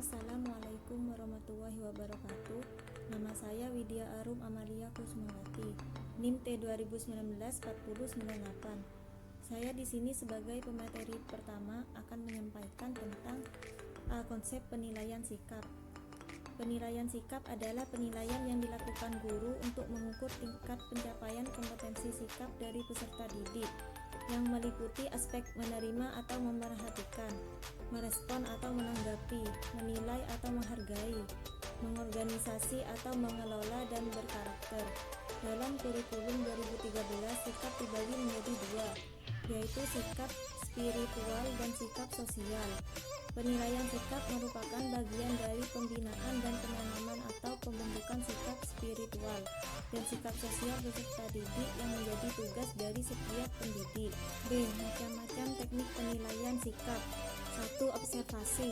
Assalamualaikum warahmatullahi wabarakatuh. Nama saya Widya Arum Amalia Kusmawati, NIM T 2019-4098. Saya di sini sebagai pemateri pertama akan menyampaikan tentang konsep penilaian sikap. Penilaian sikap adalah penilaian yang dilakukan guru untuk mengukur tingkat pencapaian kompetensi sikap dari peserta didik, yang meliputi aspek menerima atau memerhatikan, merespon atau menanggapi, menilai atau menghargai, mengorganisasi atau mengelola, dan berkarakter. Dalam kurikulum 2013, sikap dibagi menjadi dua, yaitu sikap spiritual dan sikap sosial. Penilaian sikap merupakan bagian dari pembinaan dan penanaman atau pembentukan sikap spiritual dan sikap sosial peserta didik yang menjadi tugas dari setiap pendidik. B. Macam-macam teknik penilaian sikap. 1. Observasi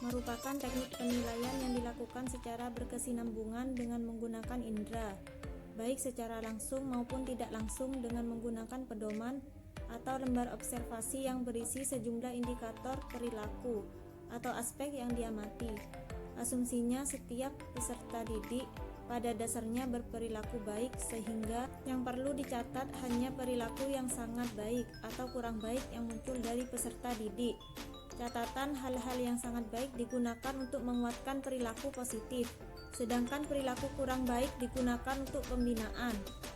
merupakan teknik penilaian yang dilakukan secara berkesinambungan dengan menggunakan indera, baik secara langsung maupun tidak langsung dengan menggunakan pedoman atau lembar observasi yang berisi sejumlah indikator perilaku atau aspek yang diamati. Asumsinya setiap peserta didik pada dasarnya berperilaku baik, sehingga yang perlu dicatat hanya perilaku yang sangat baik atau kurang baik yang muncul dari peserta didik. Catatan hal-hal yang sangat baik digunakan untuk menguatkan perilaku positif, sedangkan perilaku kurang baik digunakan untuk pembinaan.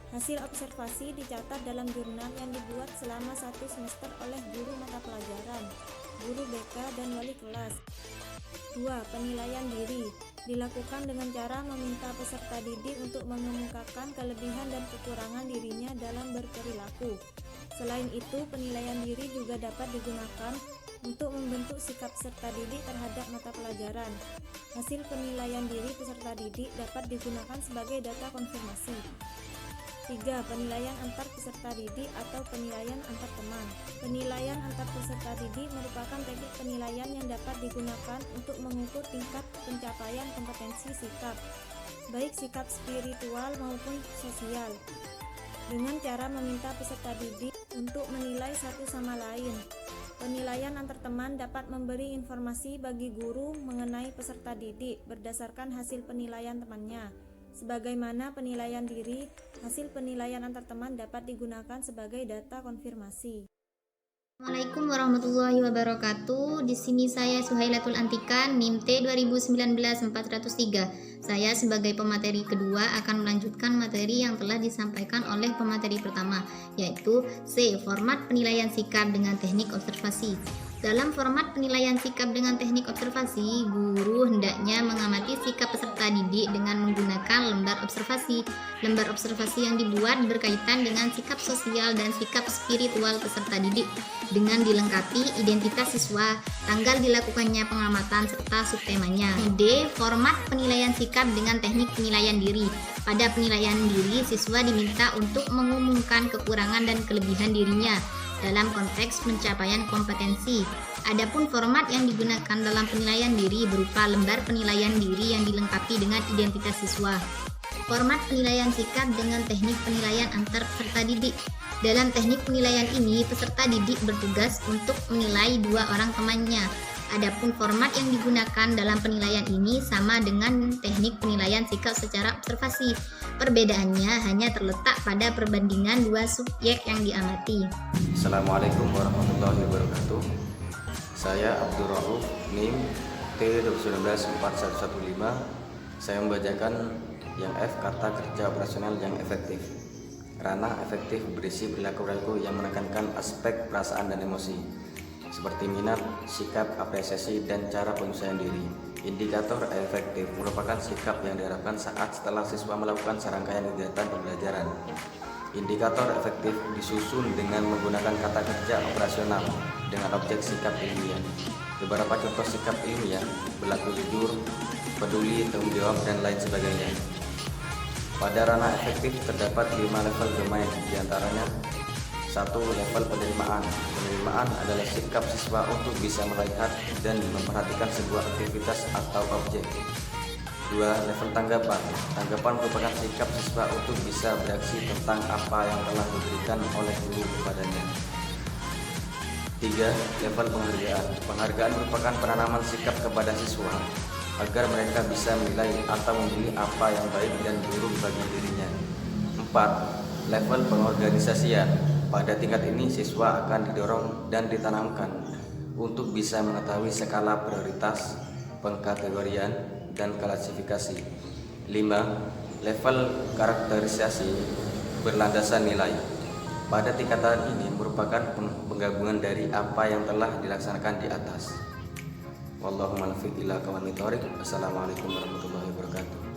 Hasil observasi dicatat dalam jurnal yang dibuat selama 1 semester oleh guru mata pelajaran, guru BK, dan wali kelas. 2. Penilaian diri dilakukan dengan cara meminta peserta didik untuk mengemukakan kelebihan dan kekurangan dirinya dalam berperilaku. Selain itu, penilaian diri juga dapat digunakan untuk membentuk sikap peserta didik terhadap mata pelajaran. Hasil penilaian diri peserta didik dapat digunakan sebagai data konfirmasi. 3. Penilaian antar peserta didik atau penilaian antar teman. Penilaian antar peserta didik merupakan teknik penilaian yang dapat digunakan untuk mengukur tingkat pencapaian kompetensi sikap, baik sikap spiritual maupun sosial, dengan cara meminta peserta didik untuk menilai satu sama lain. Penilaian antar teman dapat memberi informasi bagi guru mengenai peserta didik berdasarkan hasil penilaian temannya. Sebagaimana penilaian diri, hasil penilaian antar teman dapat digunakan sebagai data konfirmasi. Assalamualaikum warahmatullahi wabarakatuh. Di sini saya Suhailatul Antika, NIM T 2019-403. Saya sebagai pemateri kedua akan melanjutkan materi yang telah disampaikan oleh pemateri pertama, yaitu C. Format penilaian sikap dengan teknik observasi. Dalam format penilaian sikap dengan teknik observasi, guru hendaknya mengamati sikap peserta didik dengan menggunakan lembar observasi. Lembar observasi yang dibuat berkaitan dengan sikap sosial dan sikap spiritual peserta didik, dengan dilengkapi identitas siswa, tanggal dilakukannya pengamatan, serta subtemanya. D. Format penilaian sikap dengan teknik penilaian diri. Pada penilaian diri, siswa diminta untuk mengumumkan kekurangan dan kelebihan dirinya dalam konteks pencapaian kompetensi. Adapun format yang digunakan dalam penilaian diri berupa lembar penilaian diri yang dilengkapi dengan identitas siswa. Format penilaian sikap dengan teknik penilaian antar peserta didik. Dalam teknik penilaian ini, peserta didik bertugas untuk menilai 2 orang temannya. Adapun format yang digunakan dalam penilaian ini sama dengan teknik penilaian sikap secara observasi. Perbedaannya hanya terletak pada perbandingan 2 subjek yang diamati. Assalamualaikum warahmatullahi wabarakatuh. Saya Abdul Rauf, NIM T 2019-4115. Saya membacakan yang F, kata kerja operasional yang efektif. Ranah efektif berisi perilaku-perilaku yang menekankan aspek perasaan dan emosi, seperti minat, sikap, apresiasi, dan cara penyesuaian diri. Indikator efektif merupakan sikap yang diharapkan saat setelah siswa melakukan serangkaian kegiatan pembelajaran. Indikator efektif disusun dengan menggunakan kata kerja operasional dengan objek sikap ilmiah. Beberapa contoh sikap ilmiah: berlaku jujur, peduli, tanggung jawab, dan lain sebagainya. Pada ranah efektif terdapat 5 level domain, diantaranya: 1. Level penerimaan. Penerimaan adalah sikap siswa untuk bisa melihat dan memperhatikan sebuah aktivitas atau objek. 2. Level tanggapan. Tanggapan merupakan sikap siswa untuk bisa bereaksi tentang apa yang telah diberikan oleh guru kepadanya. 3. Level penghargaan. Penghargaan merupakan penanaman sikap kepada siswa agar mereka bisa menilai atau memilih apa yang baik dan buruk bagi dirinya. 4. Level pengorganisasian. Pada tingkat ini siswa akan didorong dan ditanamkan untuk bisa mengetahui skala prioritas, pengkategorian, dan klasifikasi. 5. Level karakterisasi berlandasan nilai. Pada tingkatan ini merupakan penggabungan dari apa yang telah dilaksanakan di atas. Wallahumma muwaffiq ila aqwamit thoriq. Assalamualaikum warahmatullahi wabarakatuh.